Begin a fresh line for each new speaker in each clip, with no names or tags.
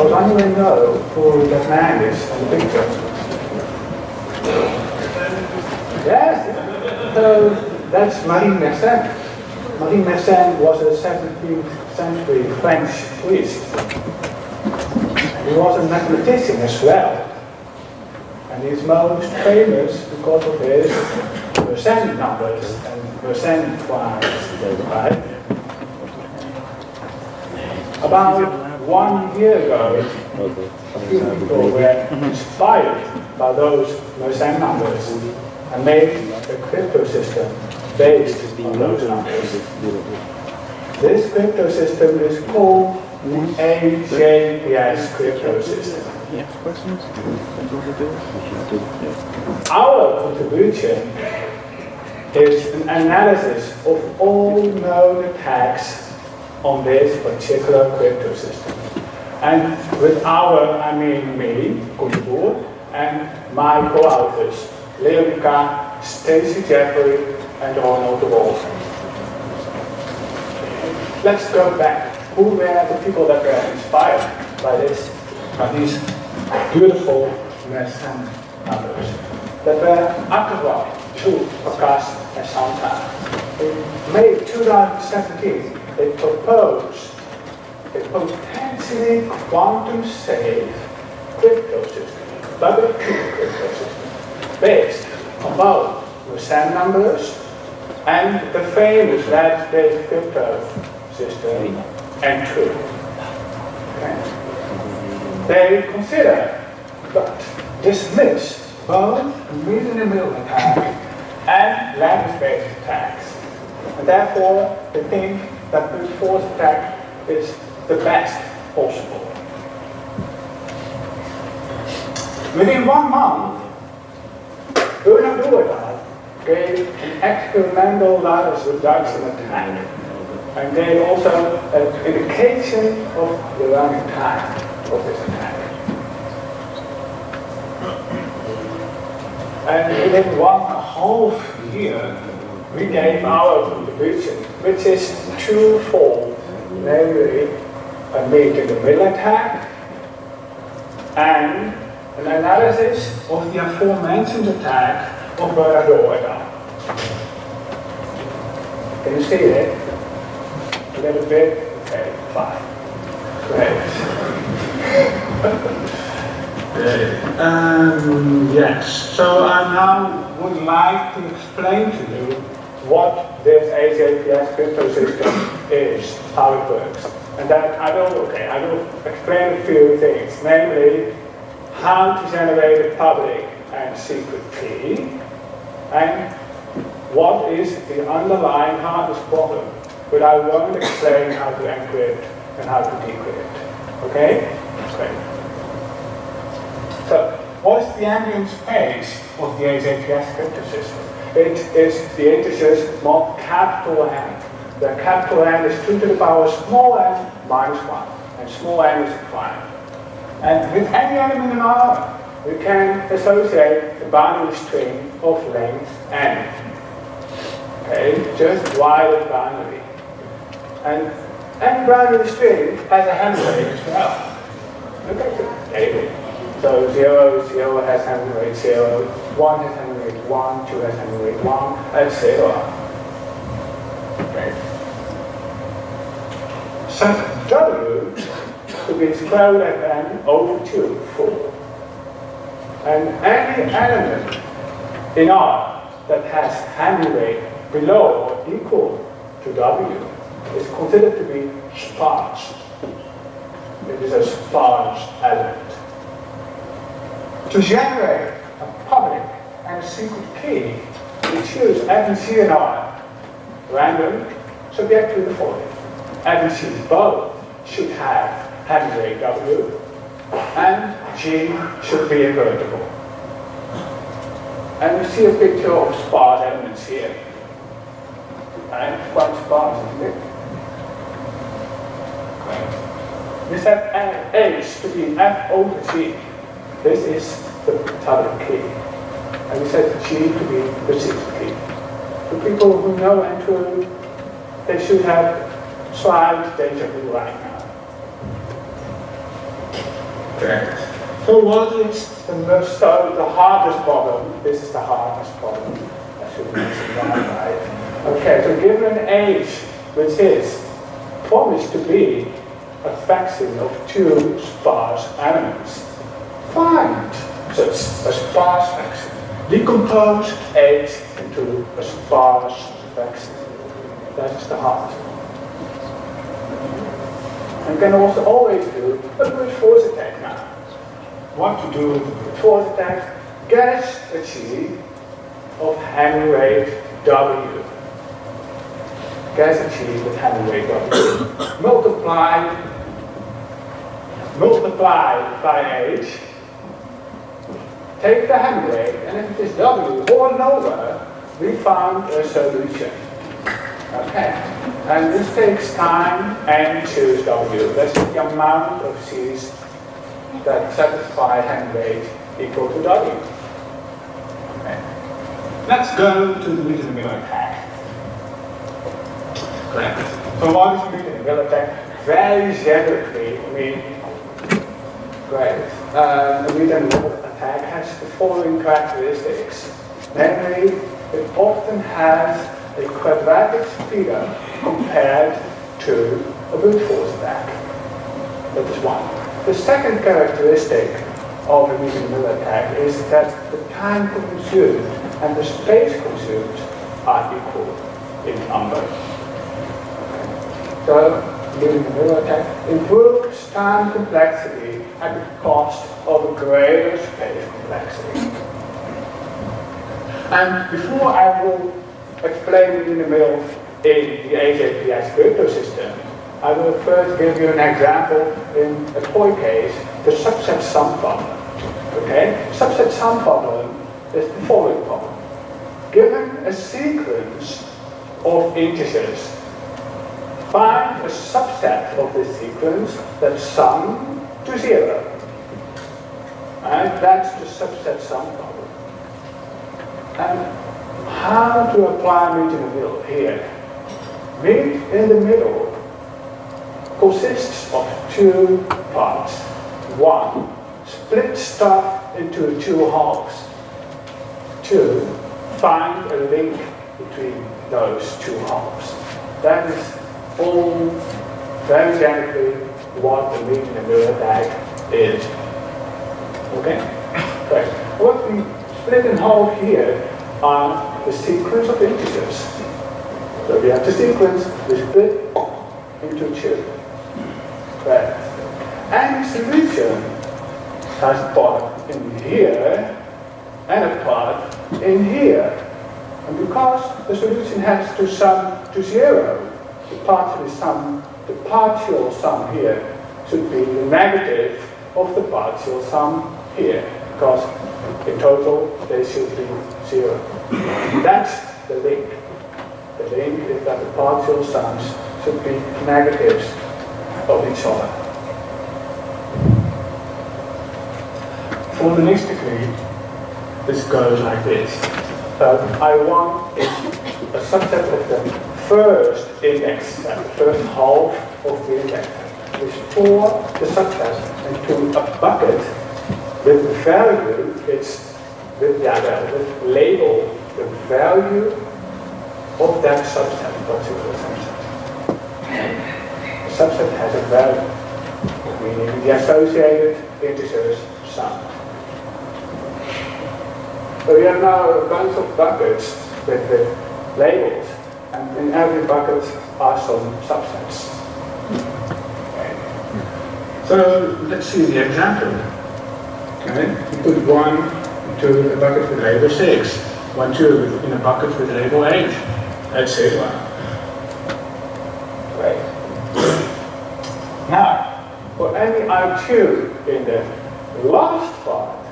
Does anyone know who that man is on the picture? Yes, so that's Mersenne. Mersenne was a 17th century French priest. He was a mathematician as well. And he's most famous because of his Mersenne numbers and Mersenne twice, right? About 1 year ago, a few people were inspired by those Mersenne numbers and made a crypto system based on those numbers. This crypto system is called the AJPS crypto system. Our contribution is an analysis of all known attacks on this particular crypto system. And with our, I mean me, Koen, and my co-authors, Leonica, Stacey Jeffrey, and Ronald de Wolf. Let's go back. Who were the people that were inspired by these beautiful Mersenne numbers? That were Akkerwal, Chu, Pakas, and Santa. In May 2017, they proposed a potentially quantum-safe crypto system, double crypto system, based on both Mersenne numbers and the famous lattice-based crypto system and true. Okay. They consider but dismiss both meet-in-the-middle attack and lattice-based attacks. And therefore, they think that brute force attack is the best possible. Within 1 month, Bernard Doordahl gave an experimental lattice reduction attack and gave also an indication of the running time of this attack. And within 1.5 years, we gave our contribution, which is twofold, namely a meet-in-the-middle attack and an analysis of the aforementioned attack of Bernard Doordahl. Can you see it? A little bit? Okay, fine. Great. Yes, so I now would like to explain to you what this AJPS crypto system is, how it works. And then I will explain a few things, namely how to generate a public and secret key, and what is the underlying hardest problem. But I won't explain how to encrypt and how to decrypt. Okay? Great. So, what is the ambient space of the AJPS crypto system? It is the integers mod capital N. The capital N is 2 to the power small n minus 1, and small n is a prime. And with any element in R, we can associate a binary string of length n. Okay, just wide binary. And any binary string has a handle as well. Look at the table. So 0 has handle rate 0, 1 has handle rate 1, 2 has handle rate 1, etc. Okay. Set W to be square root of n over 2, 4. And any element in R that has handle rate below or equal to W is considered to be sparse. It is a sparse element. To generate a public and a secret key, we choose F and C and R, random, subject to the following. F and C both should have handle rate W, and G should be invertible. And you see a picture of sparse elements here. And quite sparse, isn't it? We set H to be F over G. This is the public key. And we set G to be the secret key. The people who know N2, they should have slight deja vu right now. Okay. So what is the hardest problem? This is the hardest problem. I should mention that, right? Okay, so given an age which is promised to be a vaccine of two sparse elements, find such a sparse vaccine. Decompose age into a sparse vaccine. That's the hardest one. You can also always do a brute force attack now. What to do with the brute force attack? Guess a G of Henry rate W. Guess a G with Henry rate W. Multiply by age. Take the Henry rate, and if it is W or lower, we found a solution. Okay, and this takes time and choose W. That's the amount of C's that satisfy Henry rate equal to W. Okay. Let's go to the Mersenne-based attack. Correct. So what is the Mersenne-based attack? Very generically, the Mersenne-based attack has the following characteristics. Namely, it often has a quadratic speedup compared to a brute force attack. That is one. The second characteristic of a Mersenne-based attack is that the time consumed and the space consumed are equal in number. Okay. So, Mersenne-based attack improves time complexity at the cost of a greater space complexity. And before I will explain in the middle in the AJPS Cryptosystem, I will first give you an example in a toy case, the subset sum problem. Okay? Subset sum problem is the following problem. Given a sequence of integers, find a subset of this sequence that sum to 0. And that's the subset sum problem. And how to apply meet in the middle here? Meet in the middle consists of two parts. One, split stuff into two halves. Two, find a link between those two halves. That is all very generically what the meet in the middle attack is. Okay? Great. What we split in half here are the sequence of integers. So we have the sequence, we split into two. Right. And the solution has a part in here and a part in here. And because the solution has to sum to 0, the partial sum here should be the negative of the partial sum here. Because in total they should be 0. That's the link. The link is that the partial sums should be negatives of each other. Formalistically, this goes like this. I1 is a subset of the first index set, the first half of the index set. We store the subset into a bucket with the value, with label the value of that subset, particular subset. The subset has a value, meaning the associated integers sum. So we have now a bunch of buckets with labels, and in every bucket are some subsets. Okay. So let's see the example. Okay. You put 1 into a bucket with label 6, 1, 2 in a bucket with label 8, etc. Great. Now, for any I2 in the last part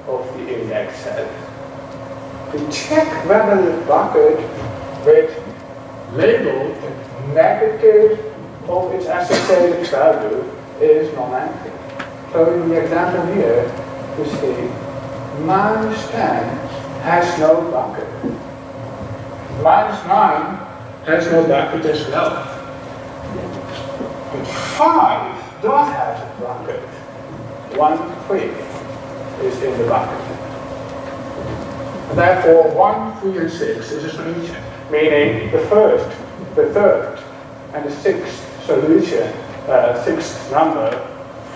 of the index set, to check whether the bucket with label negative of its associated value is non-empty. So in the example here, you see -10 has no bucket. -9 has no bucket as well. But 5 does have a bucket. 1, 3 is in the bucket. And therefore, 1, 3, and 6 is a solution, meaning the first, the third, and the sixth solution, sixth number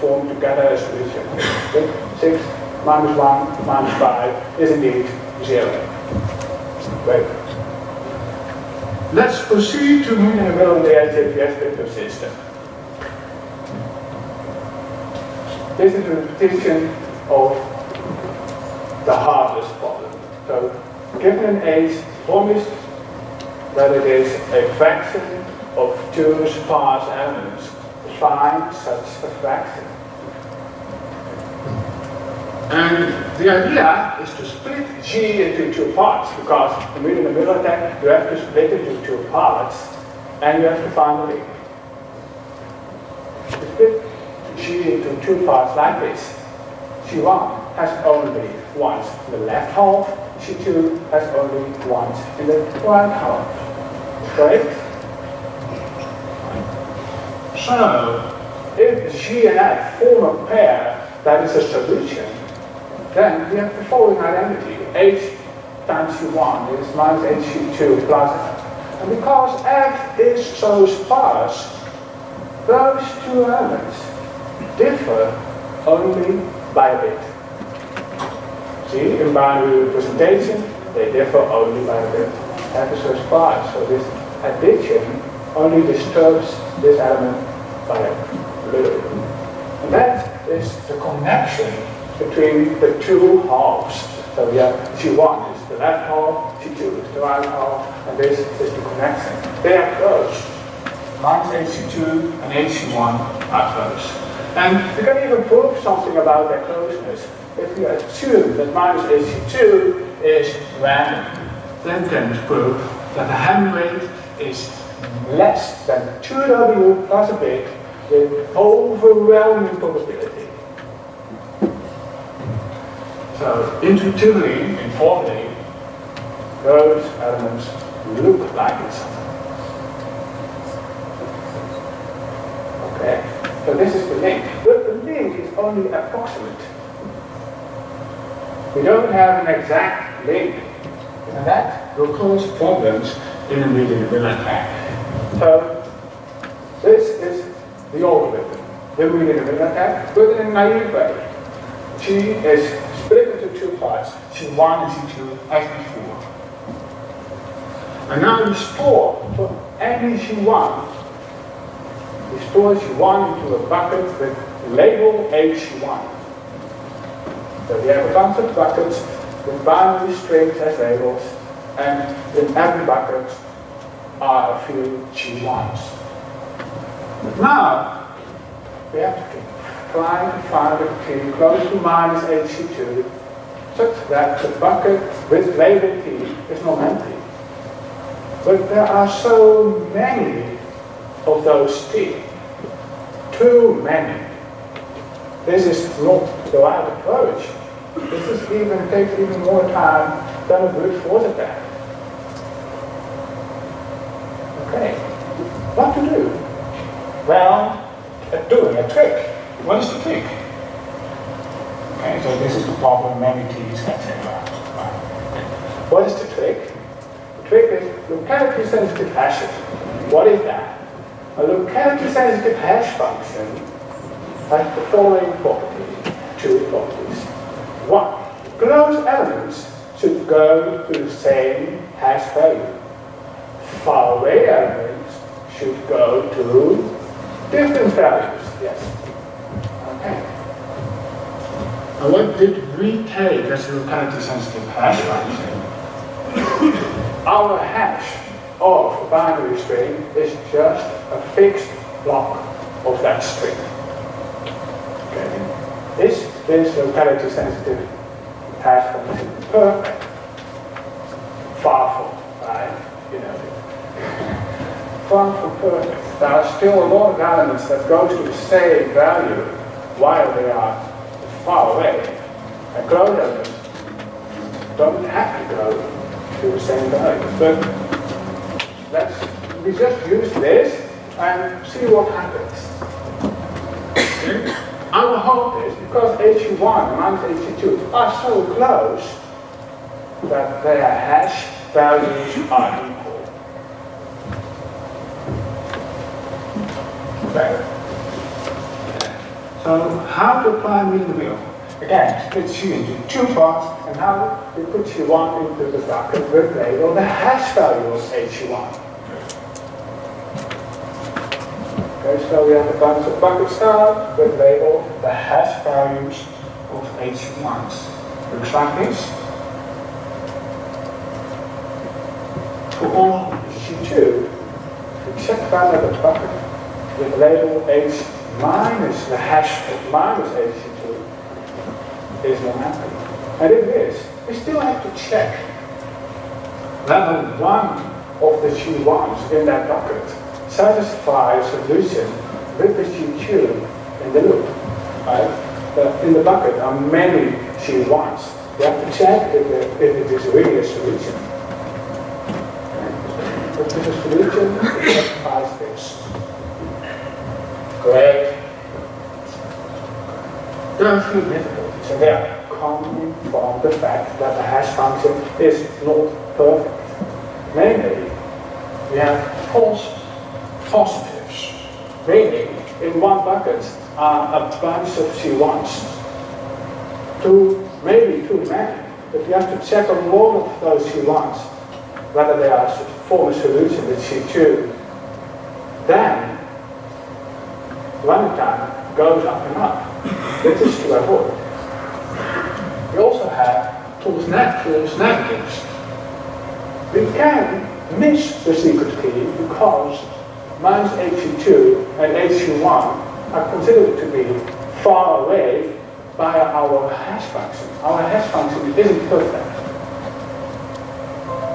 form together a solution. 6 minus 1 minus 5 is indeed 0. Great. Let's proceed to meet in the middle of the AJPS cryptosystem. This is a repetition of the hardest problem. So, given an age promised that it is a fraction of 2 sparse elements, find such a fraction. And the idea is to split G into 2 parts, because in the middle attack you have to split it into 2 parts, and you have to find the link. To split G into 2 parts like this, G1 has only once in the left half, G2 has only once in the right half. Right? So, if G and F form a pair that is a solution, then we have the following identity. H times G1 is minus HG2 plus F. And because F is so sparse, those 2 elements differ only by a bit. See, in binary representation, they differ only by a bit. F is so sparse, so this addition only disturbs this element by a little bit. And that is the connection between the 2 halves. So we have G1 is the left half, G2 is the right half, and this is the connection. They are close. Minus HG2 and HG1 are close. And we can even prove something about their closeness. If we assume that minus HG2 is random, then we can prove that the Hamming rate is less than 2W plus a bit with overwhelming probability. So intuitively, informally, those elements look like each other. Okay, so this is the link. But the link is only approximate. We don't have an exact link. And that will cause problems in a medium attack. So this is the algorithm. The medium attack, but in a naive way. G is split into 2 parts, G1 and G2 as before. And now we store for any G1, we store G1 into a bucket with label HG1. So we have a bunch of buckets with binary strings as labels, and in every bucket are a few G1s. But now we have to try to find a key close to minus HG2 such that the bucket with label T is not empty. But there are so many of those T. Too many. This is not the right approach. This is takes even more time than a brute force attack. Okay. What to do? Well, doing a trick. What is the trick? Okay, so this is the problem, many T's, etc. What is the trick? The trick is locality-sensitive hashes. What is that? A locality-sensitive hash function has the following properties, 2 properties. 1, close elements should go to the same hash value. Far away elements should go to different values. Yes. Okay. And what did we take as a locality-sensitive hash function? Our hash of a binary string is just a fixed block of that string. Okay. Is this locality-sensitive hash function perfect? Far from, right? You know. Far from perfect. There are still a lot of elements that go to the same value while they are far away. And close elements don't have to go to the same value. But we just use this and see what happens. Our hope is because HU1 and minus HU2 are so close that their hash values are equal. Okay. So how to apply mean in the middle? Again, split C into two parts, and now we put C1 into the bucket with label the hash value of HU1. Okay, so we have a bunch of buckets now with label the hash values of HU1s. Looks like this. For all C2, we check down at the bucket with label H minus the hash of minus HU2 is not empty. And if it is, we still have to check whether one of the C1s in that bucket satisfies a solution with the C2 in the loop. Right? In the bucket are many C1s. We have to check if it is really a solution. If it is a solution, it satisfies this. Great. There are a few difficulties, and they are coming from the fact that the hash function is not perfect. Namely, we have false positives. Meaning, in one bucket are a bunch of C1s. Maybe too many. If you have to check on all of those C1s, whether they are form a solution with C2, then running time goes up and up. This is to avoid. We also have false negatives. We can miss the secret key because minus HU2 and HU1 are considered to be far away by our hash function. Our hash function isn't perfect.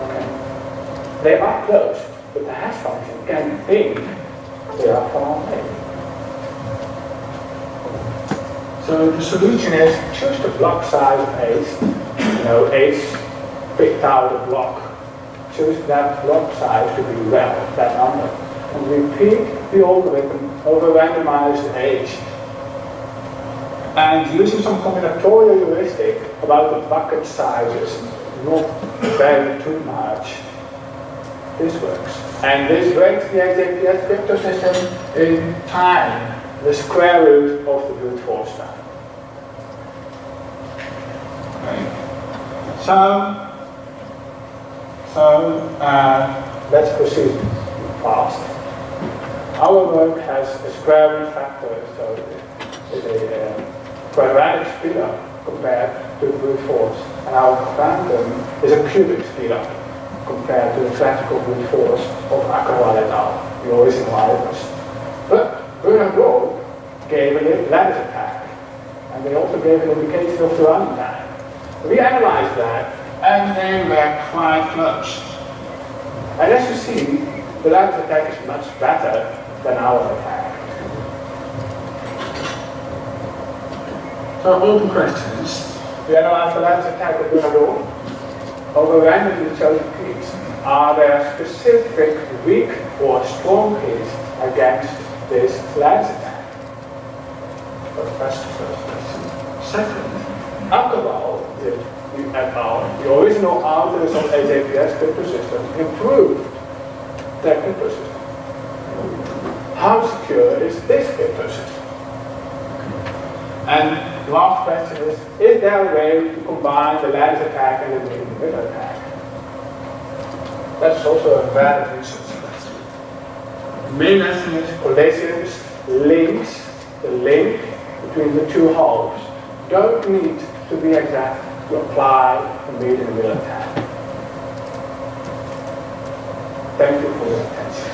Okay. They are close, but the hash function can think they are far away. So the solution is choose the block size of H. H picked out a block. Choose that block size to be well, that number. And repeat the algorithm over randomized H. And using some combinatorial heuristic about the bucket sizes, not vary too much, this works. And this breaks the AJPS cryptosystem in time, the square root of the brute force time. Okay. So let's proceed fast. Our work has a square root factor, so it's a quadratic speed up compared to the brute force, and our quantum is a cubic speed up compared to the classical brute force of Ackroyd et al., the original algebras. But Bernard Rowe gave a lattice attack, and they also gave an indication of the running time. We analyzed that, and they were quite close. And as you see, the lattice attack is much better than our attack. So open questions. We analyze the lattice attack of Bernard Rowe over randomly chosen keys. Are there specific weak or strong keys against this lattice attack? That's the first question. Second, after all, the original authors of AJPS cryptosystem improved their cryptosystem. How secure is this cryptosystem? And the last question is there a way to combine the lattice attack and the middle attack? That's also a valid research question. The main estimate is collisions, links, the link between the two halves don't need to be exact to apply the middle attack. Thank you for your attention.